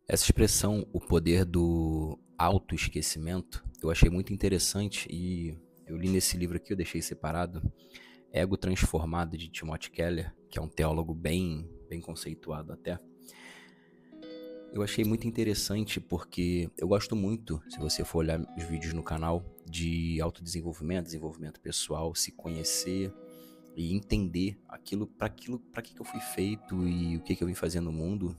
Essa expressão, o poder do autoesquecimento, eu achei muito interessante e eu li nesse livro aqui, eu deixei separado, Ego Transformado, de Timothy Keller, que é um teólogo bem conceituado até. Eu achei muito interessante porque eu gosto muito, se você for olhar os vídeos no canal, de autodesenvolvimento, desenvolvimento pessoal, se conhecer e entender para que eu fui feito e o que eu vim fazer no mundo.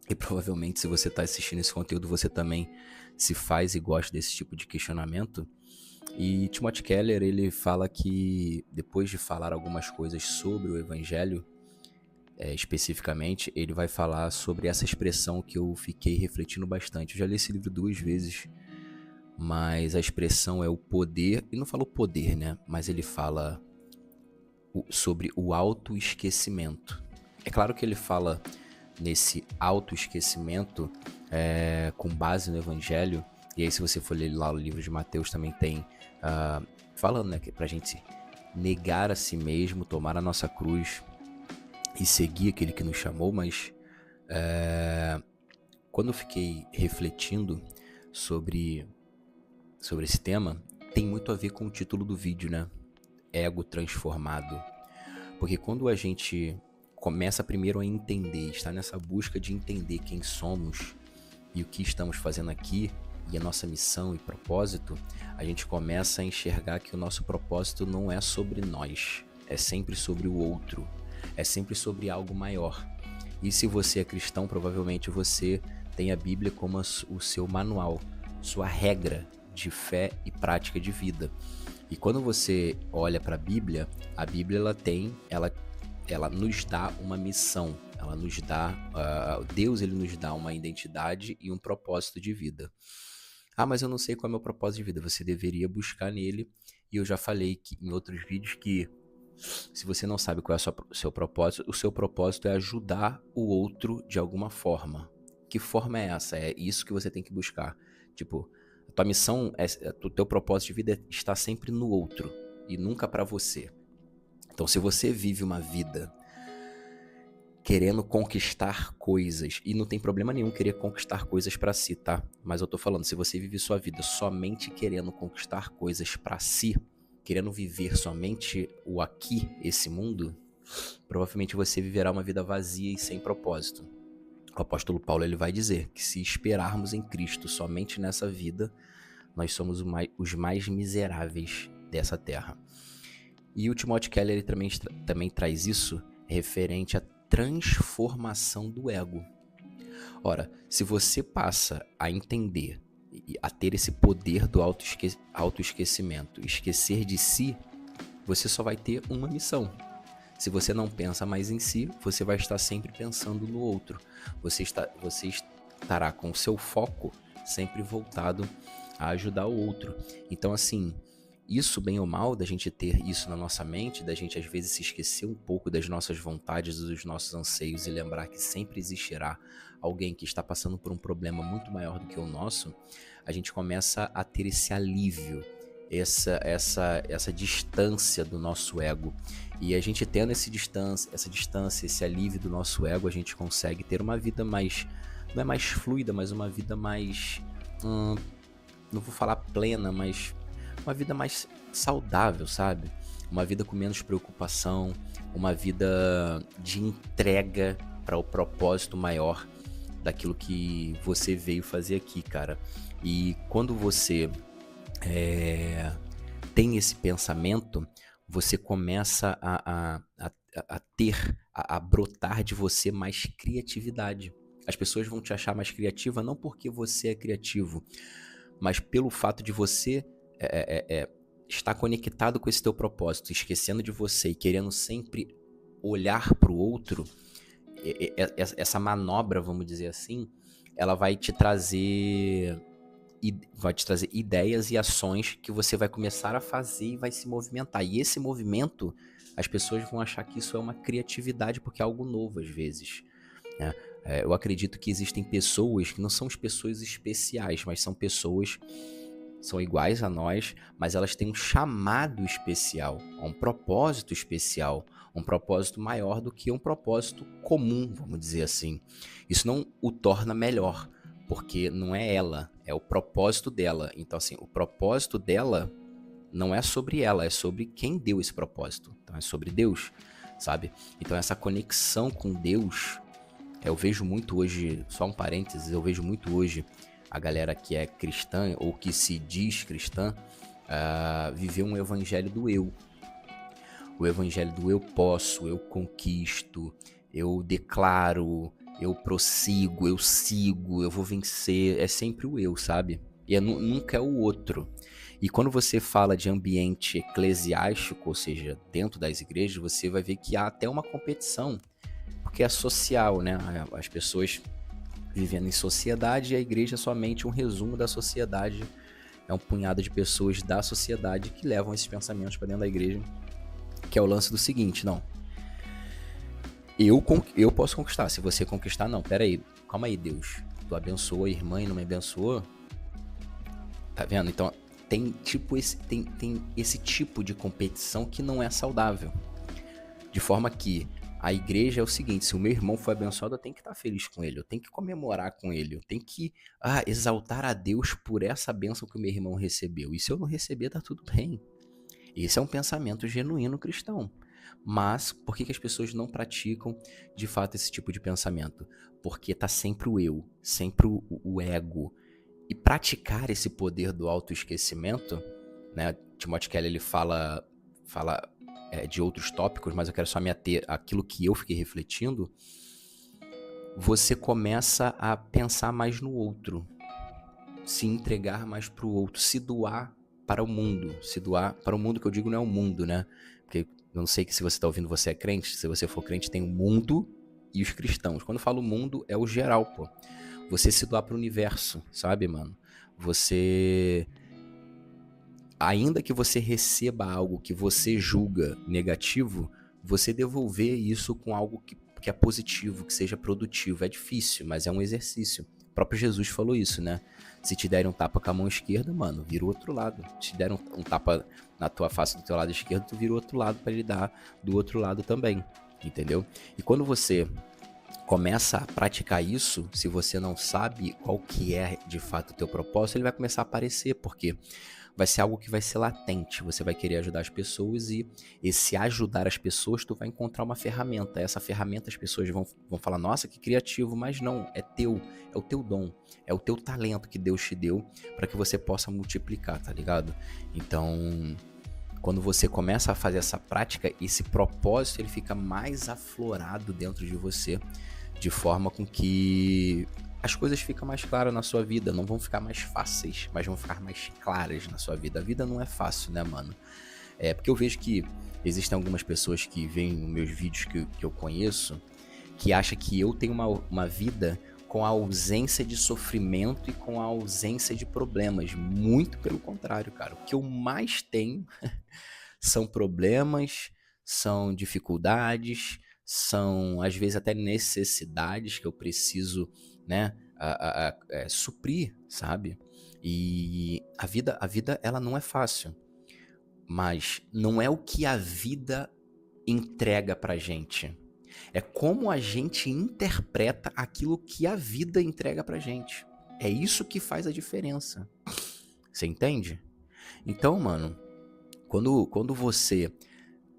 E provavelmente, se você está assistindo esse conteúdo, você também se faz e gosta desse tipo de questionamento. E Timothy Keller, ele fala que depois de falar algumas coisas sobre o Evangelho, especificamente, ele vai falar sobre essa expressão que eu fiquei refletindo bastante. Eu já li esse livro 2 vezes, mas a expressão é o poder, e não fala o poder, né? Mas ele fala sobre o autoesquecimento. É claro que ele fala nesse autoesquecimento com base no Evangelho. E aí, se você for ler lá o livro de Mateus, também tem falando, né, que pra gente negar a si mesmo, tomar a nossa cruz e seguir aquele que nos chamou. Mas quando eu fiquei refletindo sobre, sobre esse tema, tem muito a ver com o título do vídeo, né? Ego transformado. Porque quando a gente começa primeiro a entender, está nessa busca de entender quem somos e o que estamos fazendo aqui, e a nossa missão e propósito, a gente começa a enxergar que o nosso propósito não é sobre nós, é sempre sobre o outro, é sempre sobre algo maior. E se você é cristão, provavelmente você tem a Bíblia como o seu manual, sua regra de fé e prática de vida. E quando você olha para a Bíblia ela nos dá uma missão, ela nos dá, Deus ele nos dá uma identidade e um propósito de vida. Ah, mas eu não sei qual é o meu propósito de vida. Você deveria buscar nele. E eu já falei que, em outros vídeos que se você não sabe qual é o seu propósito é ajudar o outro de alguma forma. Que forma é essa? É isso que você tem que buscar. Tipo, a tua missão, o teu propósito de vida está sempre no outro e nunca para você. Então, se você vive uma vida querendo conquistar coisas, e não tem problema nenhum querer conquistar coisas para si, tá? Mas eu tô falando, se você vive sua vida somente querendo conquistar coisas para si, querendo viver somente o aqui, esse mundo, provavelmente você viverá uma vida vazia e sem propósito. O apóstolo Paulo ele vai dizer que se esperarmos em Cristo somente nessa vida, nós somos os mais miseráveis dessa terra. E o Timothy Keller ele também traz isso referente à transformação do ego. Ora, se você passa a entender e a ter esse poder do autoesquecimento, esquecer de si, você só vai ter uma missão. Se você não pensa mais em si, você vai estar sempre pensando no outro. Você estará com o seu foco sempre voltado a ajudar o outro. Então, assim, isso bem ou mal, da gente ter isso na nossa mente, da gente às vezes se esquecer um pouco das nossas vontades, dos nossos anseios e lembrar que sempre existirá alguém que está passando por um problema muito maior do que o nosso, a gente começa a ter esse alívio, essa distância do nosso ego. E a gente tendo essa distância, esse alívio do nosso ego, a gente consegue ter uma vida mais, não é mais fluida, mas uma vida mais, não vou falar plena, mas uma vida mais saudável, sabe? Uma vida com menos preocupação, uma vida de entrega para o propósito maior daquilo que você veio fazer aqui, cara. E quando você tem esse pensamento, você começa a ter, a brotar de você mais criatividade. As pessoas vão te achar mais criativa não porque você é criativo, mas pelo fato de você estar conectado com esse teu propósito, esquecendo de você e querendo sempre olhar para o outro. Essa manobra, vamos dizer assim, ela vai te trazer ideias e ações que você vai começar a fazer e vai se movimentar. E esse movimento, as pessoas vão achar que isso é uma criatividade porque é algo novo às vezes, né? Eu acredito que existem pessoas que não são as pessoas especiais, mas são pessoas são iguais a nós, mas elas têm um chamado especial, um propósito especial, um propósito maior do que um propósito comum, vamos dizer assim. Isso não o torna melhor, porque não é ela, é o propósito dela. Então, assim, o propósito dela não é sobre ela, é sobre quem deu esse propósito. Então, é sobre Deus, sabe? Então, essa conexão com Deus, eu vejo muito hoje, só um parênteses, eu vejo muito hoje a galera que é cristã ou que se diz cristã viver um evangelho do eu. O evangelho do eu posso, eu conquisto, eu declaro, eu prossigo, eu sigo, eu vou vencer. É sempre o eu, sabe? E nunca é o outro. E quando você fala de ambiente eclesiástico, ou seja, dentro das igrejas, você vai ver que há até uma competição, porque é social, né? As pessoas vivendo em sociedade e a igreja é somente um resumo da sociedade. É um punhado de pessoas da sociedade que levam esses pensamentos para dentro da igreja, que é o lance do seguinte, não. Eu posso conquistar, se você conquistar, não. Pera aí, calma aí, Deus. Tu abençoou a irmã e não me abençoou? Tá vendo? Então, tem esse tipo de competição que não é saudável. De forma que a igreja é o seguinte, se o meu irmão foi abençoado, eu tenho que estar feliz com ele, eu tenho que comemorar com ele, eu tenho que exaltar a Deus por essa bênção que o meu irmão recebeu. E se eu não receber, tá tudo bem. Esse é um pensamento genuíno cristão. Mas por que as pessoas não praticam de fato esse tipo de pensamento? Porque tá sempre o eu, sempre o ego. E praticar esse poder do autoesquecimento, né? Timothy Keller ele fala de outros tópicos, mas eu quero só me ater àquilo que eu fiquei refletindo. Você começa a pensar mais no outro, se entregar mais para o outro, se doar para o mundo. Se doar para o mundo, que eu digo não é o mundo, né? Porque eu não sei que se você está ouvindo, você é crente. Se você for crente, tem o mundo e os cristãos. Quando eu falo mundo, é o geral, pô. Você se doar para o universo, sabe, mano? Você... Ainda que você receba algo que você julga negativo, você devolver isso com algo que é positivo, que seja produtivo. É difícil, mas é um exercício. O próprio Jesus falou isso, né? Se te derem um tapa com a mão esquerda, mano, vira o outro lado. Se te derem um tapa na tua face do teu lado esquerdo, tu vira o outro lado para ele dar do outro lado também, entendeu? E quando você começa a praticar isso, se você não sabe qual que é de fato o teu propósito, ele vai começar a aparecer, porque vai ser algo que vai ser latente, você vai querer ajudar as pessoas e esse ajudar as pessoas, tu vai encontrar uma ferramenta. Essa ferramenta as pessoas vão falar, nossa, que criativo, mas não, é teu, é o teu dom, é o teu talento que Deus te deu para que você possa multiplicar, tá ligado? Então, quando você começa a fazer essa prática, esse propósito ele fica mais aflorado dentro de você, de forma com que as coisas ficam mais claras na sua vida, não vão ficar mais fáceis, mas vão ficar mais claras na sua vida. A vida não é fácil, né, mano? É porque eu vejo que existem algumas pessoas que veem nos meus vídeos que eu conheço, que acham que eu tenho uma vida com a ausência de sofrimento e com a ausência de problemas. Muito pelo contrário, cara. O que eu mais tenho são problemas, são dificuldades, são às vezes até necessidades que eu preciso, né, suprir, sabe? E a vida ela não é fácil, mas não é o que a vida entrega pra gente. É como a gente interpreta aquilo que a vida entrega pra gente. É isso que faz a diferença. Você entende? Então, mano, quando você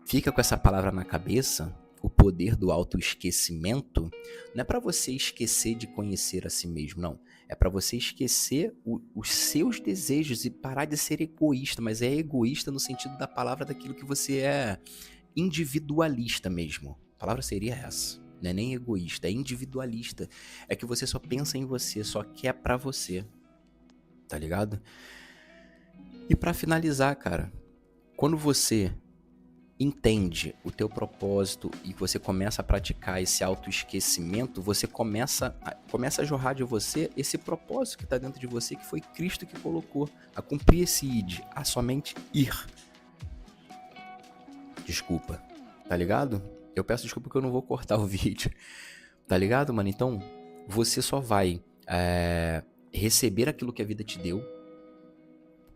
fica com essa palavra na cabeça, o poder do autoesquecimento, não é para você esquecer de conhecer a si mesmo, não. É para você esquecer os seus desejos e parar de ser egoísta, mas é egoísta no sentido da palavra daquilo que você é individualista mesmo. A palavra seria essa. Não é nem egoísta, é individualista. É que você só pensa em você, só quer pra você. Tá ligado? E pra finalizar, cara, quando você entende o teu propósito e você começa a praticar esse autoesquecimento, você começa a jorrar de você esse propósito que está dentro de você, que foi Cristo que colocou, a cumprir esse id, a somente ir. Desculpa, tá ligado? Eu peço desculpa porque eu não vou cortar o vídeo, tá ligado, mano? Então, você só vai receber aquilo que a vida te deu.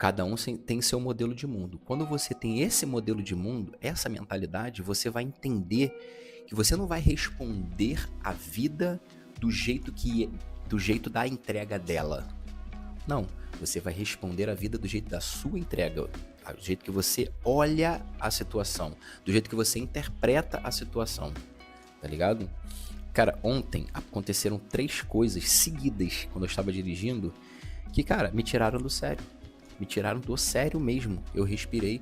Cada um tem seu modelo de mundo. Quando você tem esse modelo de mundo, essa mentalidade, você vai entender que você não vai responder à vida do jeito da entrega dela. Não, você vai responder à vida do jeito da sua entrega, do jeito que você olha a situação, do jeito que você interpreta a situação, tá ligado? Cara, ontem aconteceram 3 coisas seguidas quando eu estava dirigindo que, cara, me tiraram do sério. Me tiraram do sério mesmo. Eu respirei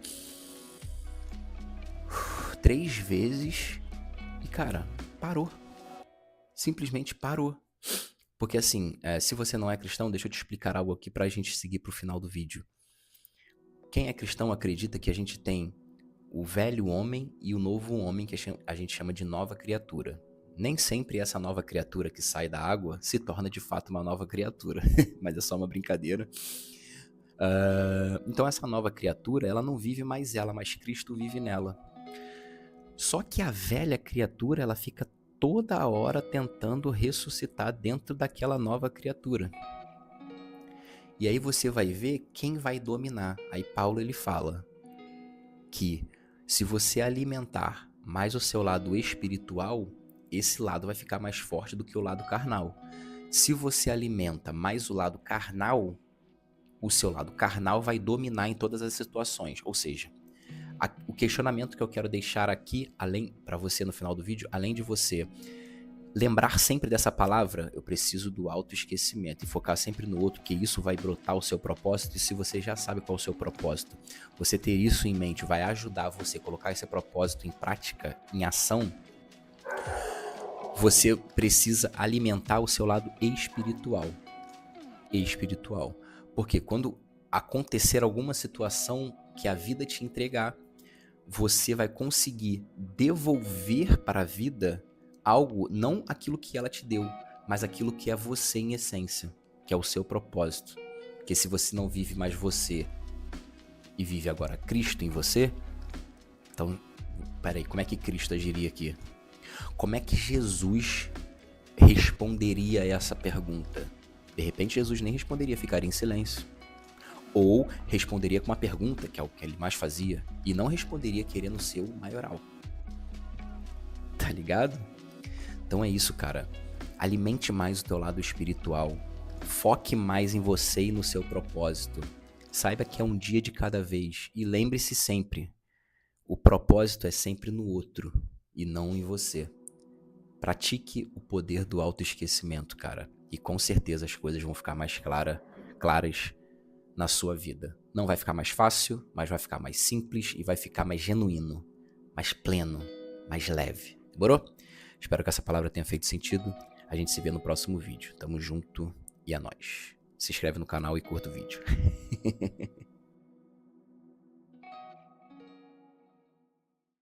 3 vezes e, cara, parou. Simplesmente parou. Porque assim, se você não é cristão, deixa eu te explicar algo aqui pra gente seguir pro final do vídeo. Quem é cristão acredita que a gente tem o velho homem e o novo homem, que a gente chama de nova criatura. Nem sempre essa nova criatura que sai da água se torna de fato uma nova criatura, mas é só uma brincadeira. Então essa nova criatura, ela não vive mais ela, mas Cristo vive nela. Só que a velha criatura, ela fica toda hora tentando ressuscitar dentro daquela nova criatura. E aí você vai ver quem vai dominar. Aí Paulo ele fala que se você alimentar mais o seu lado espiritual, esse lado vai ficar mais forte do que o lado carnal. Se você alimenta mais o lado carnal, o seu lado carnal vai dominar em todas as situações. Ou seja, o questionamento que eu quero deixar aqui, para você no final do vídeo, além de você lembrar sempre dessa palavra, eu preciso do autoesquecimento e focar sempre no outro, que isso vai brotar o seu propósito. E se você já sabe qual é o seu propósito, você ter isso em mente vai ajudar você a colocar esse propósito em prática, em ação. Você precisa alimentar o seu lado espiritual. Porque quando acontecer alguma situação que a vida te entregar, você vai conseguir devolver para a vida algo, não aquilo que ela te deu, mas aquilo que é você em essência, que é o seu propósito. Porque se você não vive mais você e vive agora Cristo em você, então, peraí, como é que Cristo agiria aqui? Como é que Jesus responderia a essa pergunta? De repente Jesus nem responderia, ficaria em silêncio. Ou responderia com uma pergunta, que é o que ele mais fazia, e não responderia querendo ser o maioral. Tá ligado? Então é isso, cara. Alimente mais o teu lado espiritual. Foque mais em você e no seu propósito. Saiba que é um dia de cada vez. E lembre-se sempre, o propósito é sempre no outro e não em você. Pratique o poder do autoesquecimento, cara. E com certeza as coisas vão ficar mais claras na sua vida. Não vai ficar mais fácil, mas vai ficar mais simples e vai ficar mais genuíno, mais pleno, mais leve. Demorou? Espero que essa palavra tenha feito sentido. A gente se vê no próximo vídeo. Tamo junto e é nóis. Se inscreve no canal e curta o vídeo.